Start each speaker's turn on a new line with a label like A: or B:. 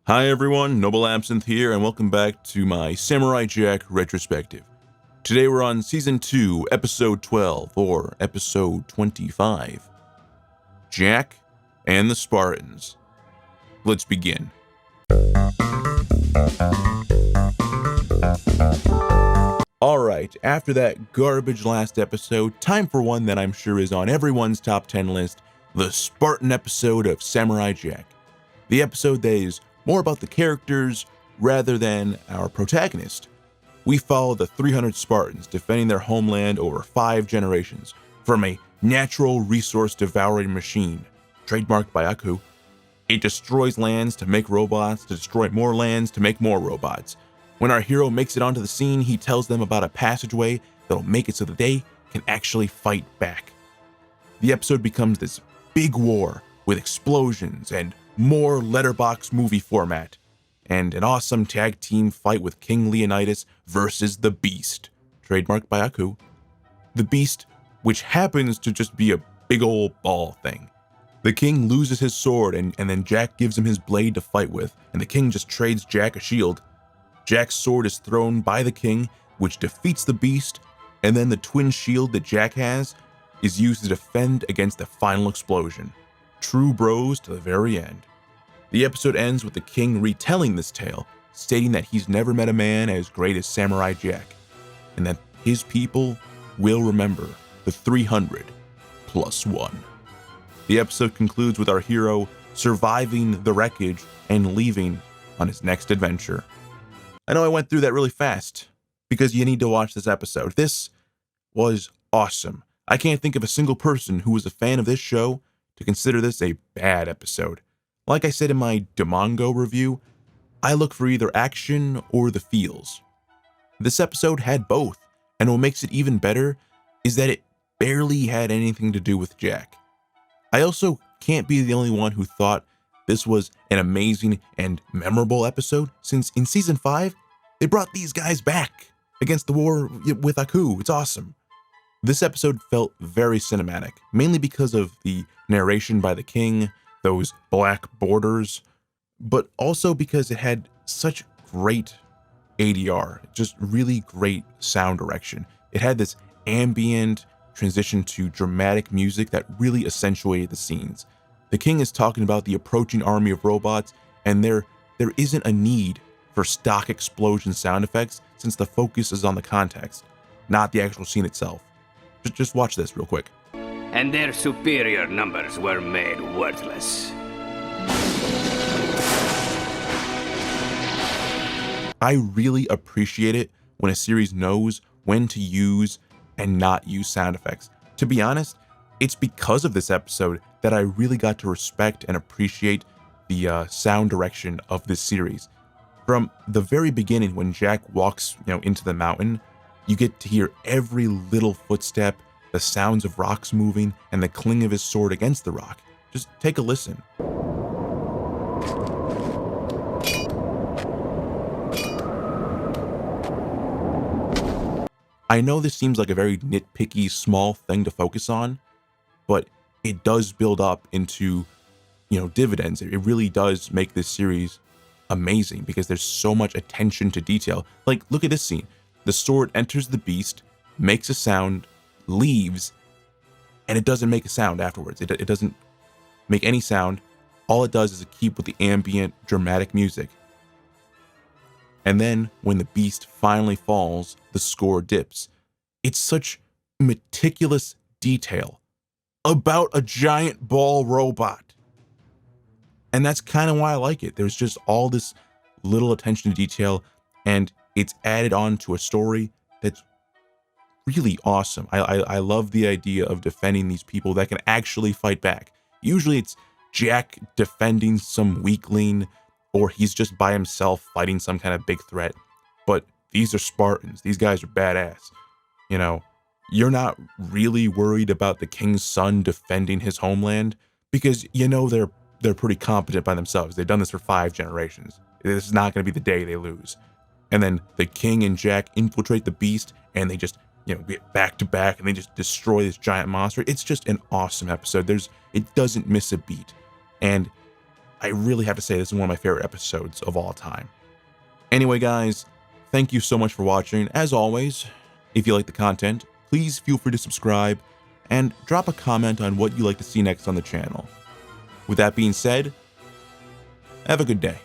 A: Hi everyone, Noble Absinthe here, and welcome back to my Samurai Jack retrospective. Today we're on Season 2, Episode 12, or Episode 25. Jack and the Spartans. Let's begin. Alright, after that garbage last episode, time for one that I'm sure is on everyone's top 10 list, the Spartan episode of Samurai Jack. The episode that is more about the characters rather than our protagonist. We follow the 300 Spartans defending their homeland over 5 generations from a natural resource devouring machine, trademarked by Aku. It destroys lands to make robots, to destroy more lands to make more robots. When our hero makes it onto the scene, he tells them about a passageway that'll make it so that they can actually fight back. The episode becomes this big war with explosions and more letterbox movie format, and an awesome tag team fight with King Leonidas versus the Beast, trademarked by Aku. The Beast, which happens to just be a big old ball thing. The king loses his sword and then Jack gives him his blade to fight with, and the king just trades Jack a shield. Jack's sword is thrown by the king, which defeats the Beast, and then the twin shield that Jack has is used to defend against the final explosion. True bros to the very end. The episode ends with the king retelling this tale, stating that he's never met a man as great as Samurai Jack, and that his people will remember the 300 plus 1. The episode concludes with our hero surviving the wreckage and leaving on his next adventure. I know I went through that really fast, because you need to watch this episode. This was awesome. I can't think of a single person who was a fan of this show to consider this a bad episode. Like I said in my Demongo review, I look for either action or the feels. This episode had both, and what makes it even better is that it barely had anything to do with Jack. I also can't be the only one who thought this was an amazing and memorable episode, since in Season 5, they brought these guys back against the war with Aku. It's awesome. This episode felt very cinematic, mainly because of the narration by the king, those black borders, but also because it had such great ADR, just really great sound direction. It had this ambient transition to dramatic music that really accentuated the scenes. The king is talking about the approaching army of robots, and there isn't a need for stock explosion sound effects since the focus is on the context, not the actual scene itself. Just watch this real quick.
B: And their superior numbers were made worthless.
A: I really appreciate it when a series knows when to use and not use sound effects. To be honest, it's because of this episode that I really got to respect and appreciate the sound direction of this series. From the very beginning, when Jack walks, into the mountain, you get to hear every little footstep, the sounds of rocks moving, and the cling of his sword against the rock. Just take a listen. I know this seems like a very nitpicky, small thing to focus on, but it does build up into, dividends. It really does make this series amazing because there's so much attention to detail. Like, look at this scene. The sword enters the beast, makes a sound, leaves, and it doesn't make a sound afterwards. It doesn't make any sound. All it does is keep with the ambient, dramatic music. And then, when the beast finally falls, the score dips. It's such meticulous detail about a giant ball robot. And that's kind of why I like it. There's just all this little attention to detail, and it's added on to a story that's really awesome. I love the idea of defending these people that can actually fight back. Usually it's Jack defending some weakling, or he's just by himself fighting some kind of big threat. But these are Spartans. These guys are badass. You're not really worried about the king's son defending his homeland because they're pretty competent by themselves. They've done this for 5 generations. This is not going to be the day they lose. And then the king and Jack infiltrate the beast, and they just, get back to back, and they just destroy this giant monster. It's just an awesome episode. It doesn't miss a beat. And I really have to say this is one of my favorite episodes of all time. Anyway, guys, thank you so much for watching. As always, if you like the content, please feel free to subscribe and drop a comment on what you'd like to see next on the channel. With that being said, have a good day.